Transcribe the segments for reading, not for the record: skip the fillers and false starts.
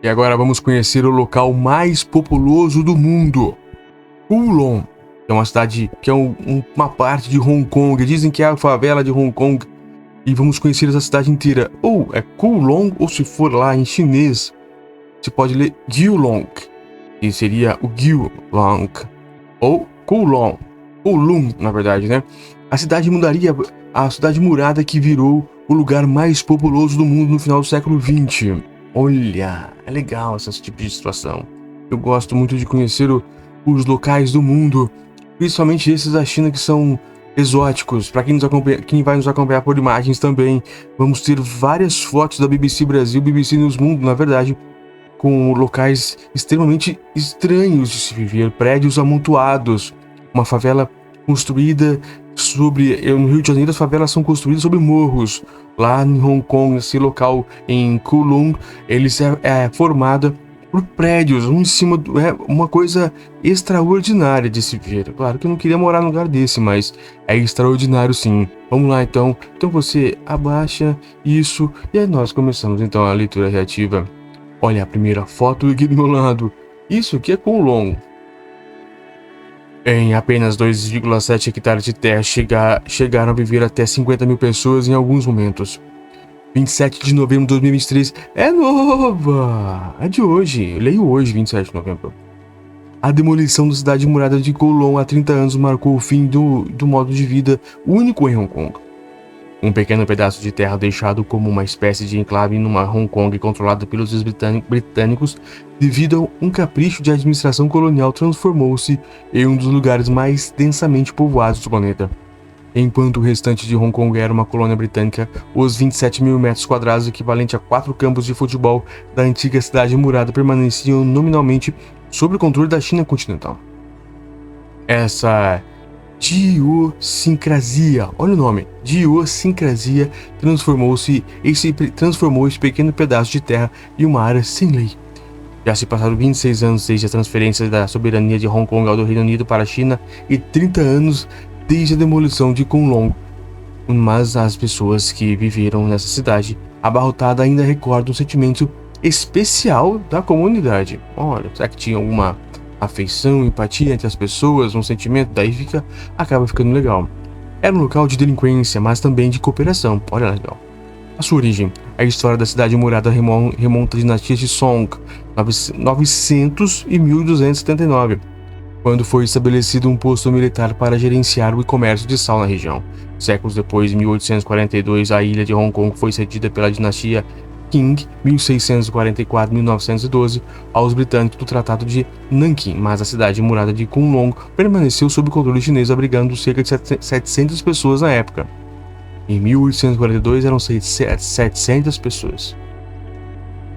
E agora vamos conhecer o local mais populoso do mundo, Kowloon. É uma cidade que é uma parte de Hong Kong. Dizem que é a favela de Hong Kong. E vamos conhecer essa cidade inteira. Ou é Kowloon, ou se for lá em chinês, você pode ler Gyulong, que seria o Gyulong. Ou Kowloon. Kowloon, na verdade, né? A cidade murada que virou o lugar mais populoso do mundo no final do século XX. Olha, é legal esse tipo de situação. Eu gosto muito de conhecer os locais do mundo, principalmente esses da China que são exóticos. Para quem vai nos acompanhar por imagens também, vamos ter várias fotos da BBC Brasil, BBC News Mundo, na verdade, com locais extremamente estranhos de se viver, prédios amontoados, uma favela construída no Rio de Janeiro as favelas são construídas sobre morros. Lá em Hong Kong, esse local em Kowloon, eles é formada por prédios, um em cima do... É uma coisa extraordinária de se ver. Claro que eu não queria morar num lugar desse, mas é extraordinário sim. Vamos lá então. Então você abaixa isso e aí nós começamos então a leitura reativa. Olha a primeira foto aqui do meu lado. Isso aqui é Kowloon. Em apenas 2,7 hectares de terra chegaram a viver até 50 mil pessoas em alguns momentos. 27 de novembro de 2023 é nova! É de hoje, eu leio hoje, 27 de novembro. A demolição da cidade murada de Kowloon há 30 anos marcou o fim do modo de vida único em Hong Kong. Um pequeno pedaço de terra deixado como uma espécie de enclave numa Hong Kong controlada pelos britânicos devido a um capricho de administração colonial transformou-se em um dos lugares mais densamente povoados do planeta. Enquanto o restante de Hong Kong era uma colônia britânica, os 27 mil metros quadrados, equivalente a 4 campos de futebol da antiga cidade murada, permaneciam nominalmente sob o controle da China continental. Essa idiosincrasia, olha o nome, idiosincrasia, transformou esse pequeno pedaço de terra em uma área sem lei. Já se passaram 26 anos desde a transferência da soberania de Hong Kong ao do Reino Unido para a China e 30 anos desde a demolição de Kowloon. Mas as pessoas que viveram nessa cidade abarrotada ainda recordam um sentimento especial da comunidade. Olha, será que tinha alguma afeição, empatia entre as pessoas, um sentimento? Daí acaba ficando legal. Era um local de delinquência, mas também de cooperação. Olha legal. A sua origem. A história da cidade murada remonta a dinastias de Song, 900 e 1279, quando foi estabelecido um posto militar para gerenciar o comércio de sal na região. Séculos depois, em 1842, a ilha de Hong Kong foi cedida pela dinastia Qing, 1644-1912, aos britânicos do Tratado de Nanquim, mas a cidade murada de Kowloon permaneceu sob controle chinês, abrigando cerca de 700 pessoas na época. Em 1842 eram 700 pessoas.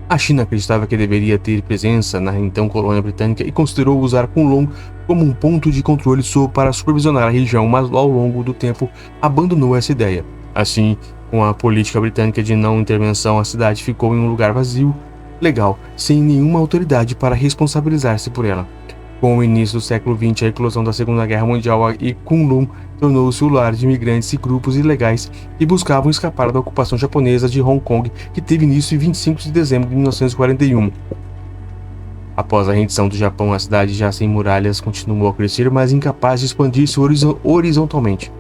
A China acreditava que deveria ter presença na então colônia britânica e considerou usar Kowloon como um ponto de controle para supervisionar a região, mas ao longo do tempo abandonou essa ideia. Assim, com a política britânica de não intervenção, a cidade ficou em um lugar vazio, legal, sem nenhuma autoridade para responsabilizar-se por ela. Com o início do século XX, a eclosão da Segunda Guerra Mundial e Kowloon tornou-se o lar de imigrantes e grupos ilegais que buscavam escapar da ocupação japonesa de Hong Kong, que teve início em 25 de dezembro de 1941. Após a rendição do Japão, a cidade, já sem muralhas, continuou a crescer, mas incapaz de expandir-se horizontalmente.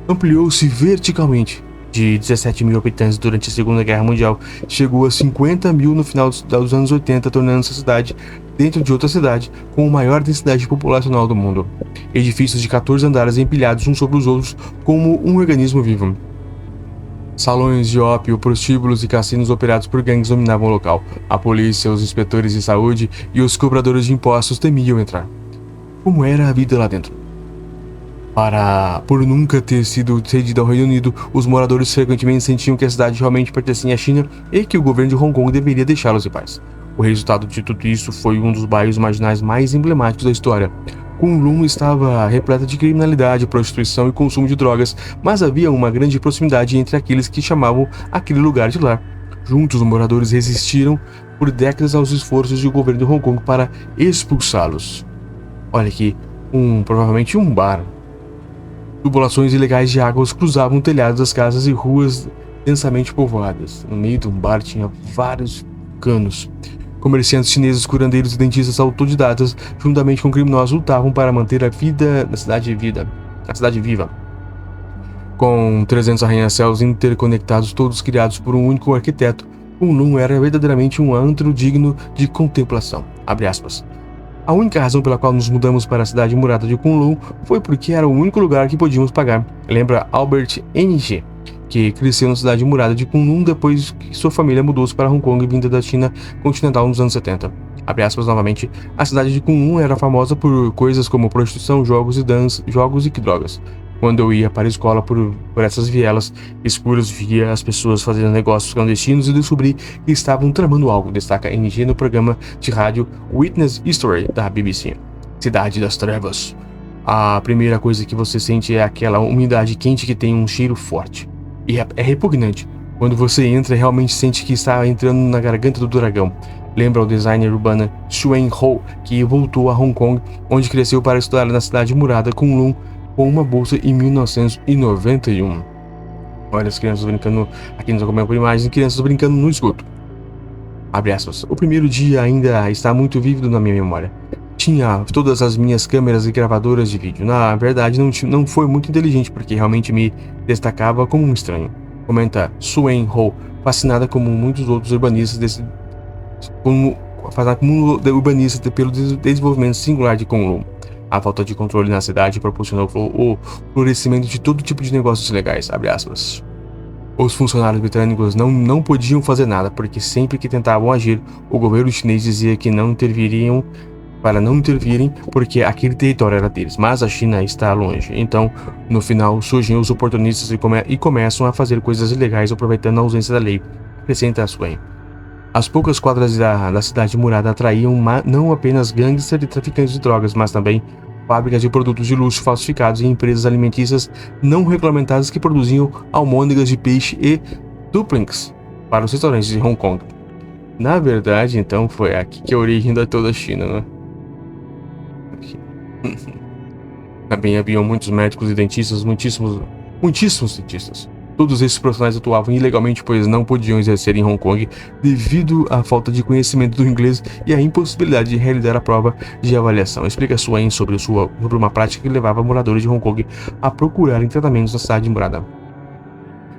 Ampliou-se verticalmente. De 17 mil habitantes durante a Segunda Guerra Mundial, chegou a 50 mil no final dos anos 80, tornando-se a cidade, dentro de outra cidade, com a maior densidade populacional do mundo. Edifícios de 14 andares empilhados uns sobre os outros como um organismo vivo. Salões de ópio, prostíbulos e cassinos operados por gangues dominavam o local. A polícia, os inspetores de saúde e os cobradores de impostos temiam entrar. Como era a vida lá dentro? Por nunca ter sido cedida ao Reino Unido, os moradores frequentemente sentiam que a cidade realmente pertencia à China e que o governo de Hong Kong deveria deixá-los em paz. O resultado de tudo isso foi um dos bairros marginais mais emblemáticos da história. Kowloon estava repleta de criminalidade, prostituição e consumo de drogas, mas havia uma grande proximidade entre aqueles que chamavam aquele lugar de lar. Juntos, os moradores resistiram por décadas aos esforços do governo de Hong Kong para expulsá-los. Olha aqui, provavelmente um bar. Tubulações ilegais de águas cruzavam telhados das casas e ruas densamente povoadas. No meio de um bar tinha vários canos. Comerciantes chineses, curandeiros e dentistas autodidatas, juntamente com criminosos, lutavam para manter a vida na cidade viva. Com 300 arranha-céus interconectados, todos criados por um único arquiteto, Kunlun era verdadeiramente um antro digno de contemplação. Abre aspas. A única razão pela qual nos mudamos para a cidade murada de Kunlun foi porque era o único lugar que podíamos pagar, lembra Albert Ng, que cresceu na cidade murada de Kunlun depois que sua família mudou-se para Hong Kong vinda da China continental nos anos 70. Abre aspas novamente, a cidade de Kunlun era famosa por coisas como prostituição, jogos e drogas. Quando eu ia para a escola por essas vielas escuras, via as pessoas fazendo negócios clandestinos e descobri que estavam tramando algo, destaca NG no programa de rádio Witness History da BBC. Cidade das Trevas. A primeira coisa que você sente é aquela umidade quente que tem um cheiro forte. E é repugnante. Quando você entra, realmente sente que está entrando na garganta do dragão. Lembra o designer urbano Xuan Ho, que voltou a Hong Kong, onde cresceu para estudar na cidade murada Kunlun, com uma bolsa em 1991. Olha as crianças brincando, aqui nos acompanham por imagens, crianças brincando no esgoto. Abre aspas. O primeiro dia ainda está muito vívido na minha memória. Tinha todas as minhas câmeras e gravadoras de vídeo. Na verdade, não foi muito inteligente, porque realmente me destacava como um estranho. Comenta Suen Ho, fascinada como muitos outros urbanistas pelo desenvolvimento singular de Kunlun. A falta de controle na cidade proporcionou o florescimento de todo tipo de negócios ilegais, abre aspas. Os funcionários britânicos não podiam fazer nada, porque sempre que tentavam agir, o governo chinês dizia que não intervirem, porque aquele território era deles, mas a China está longe. Então, no final, surgem os oportunistas e começam a fazer coisas ilegais aproveitando a ausência da lei, acrescenta Swain. As poucas quadras da cidade murada atraíam não apenas gangsters e traficantes de drogas, mas também fábricas de produtos de luxo falsificados e empresas alimentícias não regulamentadas que produziam almôndegas de peixe e dumplings para os restaurantes de Hong Kong. Na verdade, então, foi aqui que a origem da toda a China, né? Também haviam muitos médicos e dentistas, muitíssimos dentistas. Todos esses profissionais atuavam ilegalmente, pois não podiam exercer em Hong Kong devido à falta de conhecimento do inglês e à impossibilidade de realizar a prova de avaliação. Explica Swain sobre uma prática que levava moradores de Hong Kong a procurarem tratamentos na cidade murada.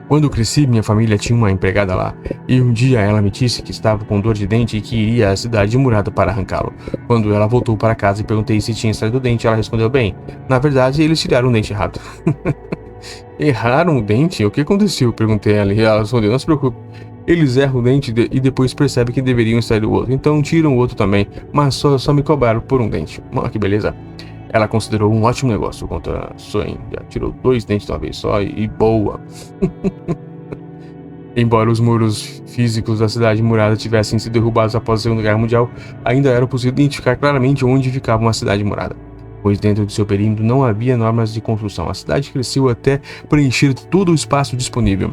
Quando eu cresci, minha família tinha uma empregada lá, e um dia ela me disse que estava com dor de dente e que iria à cidade murada para arrancá-lo. Quando ela voltou para casa e perguntei se tinha saído o dente, ela respondeu: bem, na verdade eles tiraram o dente errado. Erraram o dente? O que aconteceu? Perguntei a ela e ela respondeu: não se preocupe, eles erram o dente e depois percebem que deveriam extrair o outro, então tiram o outro também, mas só me cobraram por um dente. Que beleza. Ela considerou um ótimo negócio contra Swain, já tirou 2 dentes de uma vez só e boa. Embora os muros físicos da cidade murada tivessem sido derrubados após a Segunda Guerra Mundial, ainda era possível identificar claramente onde ficava uma cidade murada, pois dentro de seu perímetro não havia normas de construção. A cidade cresceu até preencher todo o espaço disponível.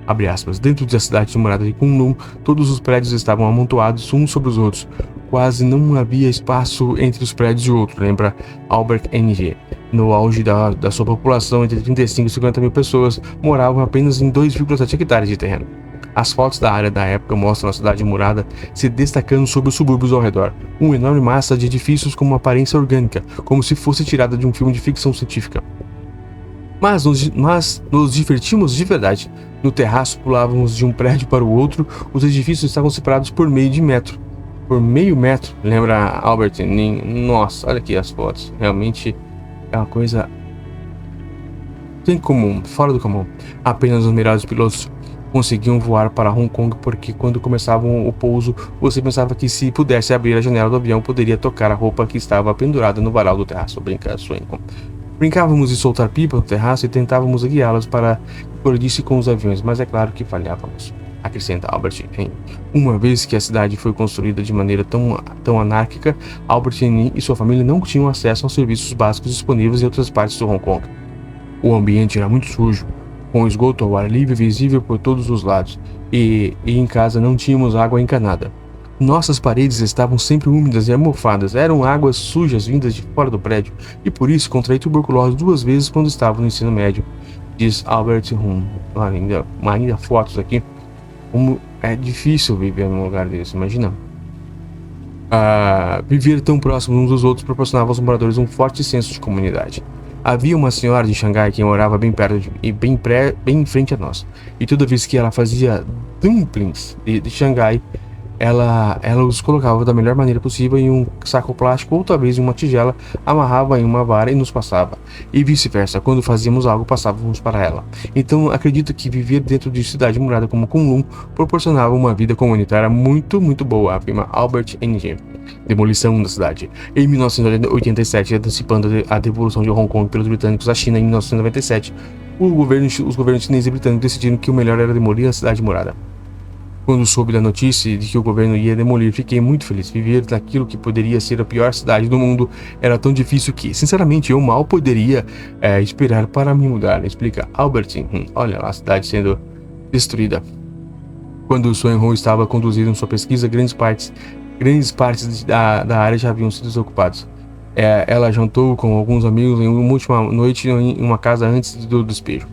Abre aspas. Dentro da cidade murada de Kunlun, todos os prédios estavam amontoados uns sobre os outros. Quase não havia espaço entre os prédios e outros, lembra Albert Ng. No auge da sua população, entre 35 e 50 mil pessoas moravam apenas em 2,7 hectares de terreno. As fotos da área da época mostram a cidade murada se destacando sobre os subúrbios ao redor. Uma enorme massa de edifícios com uma aparência orgânica, como se fosse tirada de um filme de ficção científica. Mas nos divertimos de verdade. No terraço pulávamos de um prédio para o outro, os edifícios estavam separados por meio metro. Lembra Albert Ning? Nossa, olha aqui as fotos. Realmente é uma coisa sem comum, fora do comum. Apenas os melhores pilotos conseguiam voar para Hong Kong, porque quando começavam o pouso, você pensava que se pudesse abrir a janela do avião, poderia tocar a roupa que estava pendurada no varal do terraço. Brincávamos de soltar pipa no terraço e tentávamos guiá-los para que colidirem com os aviões, mas é claro que falhávamos, acrescenta Albert Ng. Uma vez que a cidade foi construída de maneira tão anárquica, Albert Ng e sua família não tinham acesso aos serviços básicos disponíveis em outras partes do Hong Kong. O ambiente era muito sujo, com esgoto ao ar livre visível por todos os lados, e em casa não tínhamos água encanada. Nossas paredes estavam sempre úmidas e amofadas, eram águas sujas vindas de fora do prédio, e por isso contraí tuberculose 2 vezes quando estava no ensino médio, diz Albert Ng. Ainda fotos aqui. Como é difícil viver num lugar desse, imagina. Viver tão próximos uns dos outros proporcionava aos moradores um forte senso de comunidade. Havia uma senhora de Xangai que morava bem perto e bem em frente a nós. E toda vez que ela fazia dumplings de Xangai, ela os colocava da melhor maneira possível em um saco plástico ou talvez em uma tigela, amarrava em uma vara e nos passava. E vice-versa, quando fazíamos algo, passávamos para ela. Então, acredito que viver dentro de cidade murada como Kunlun proporcionava uma vida comunitária muito, muito boa, afirma Albert Ng. Demolição da cidade. Em 1987, antecipando a devolução de Hong Kong pelos britânicos à China em 1997, os governos chineses e britânicos decidiram que o melhor era demolir a cidade murada. Quando soube da notícia de que o governo ia demolir, fiquei muito feliz. Viver naquilo que poderia ser a pior cidade do mundo era tão difícil que, sinceramente, eu mal poderia esperar para me mudar, explica Albert. Olha lá a cidade sendo destruída. Quando Sun Ho estava conduzindo sua pesquisa, grandes partes da área já haviam sido desocupadas. Ela jantou com alguns amigos em uma última noite em uma casa antes do despejo.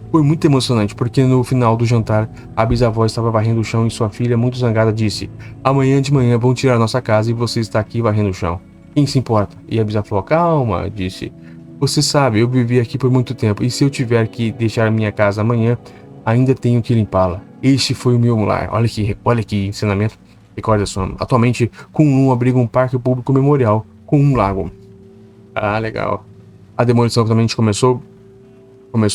Foi muito emocionante, porque no final do jantar, a bisavó estava varrendo o chão e sua filha, muito zangada, disse: "Amanhã de manhã vão tirar nossa casa e você está aqui varrendo o chão. Quem se importa?" E a bisavó: "Calma", disse. "Você sabe, eu vivi aqui por muito tempo e se eu tiver que deixar minha casa amanhã, ainda tenho que limpá-la. Este foi o meu lar." Olha que ensinamento. Recorda só. Atualmente, Kunlun abriga um parque público memorial com um lago. Legal. A demolição finalmente começou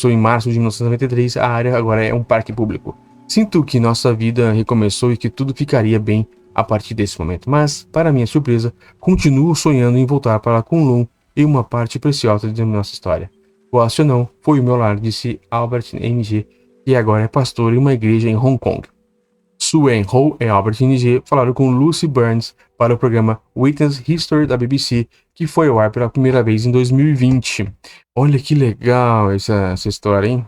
em março de 1993, a área agora é um parque público. Sinto que nossa vida recomeçou e que tudo ficaria bem a partir desse momento, mas, para minha surpresa, continuo sonhando em voltar para Kunlun e uma parte preciosa de nossa história. Goste ou não, foi o meu lar, disse Albert Ng, que agora é pastor em uma igreja em Hong Kong. Suen Ho e Albert Ng falaram com Lucy Burns para o programa Witness History da BBC, que foi ao ar pela primeira vez em 2020. Olha que legal essa história, hein?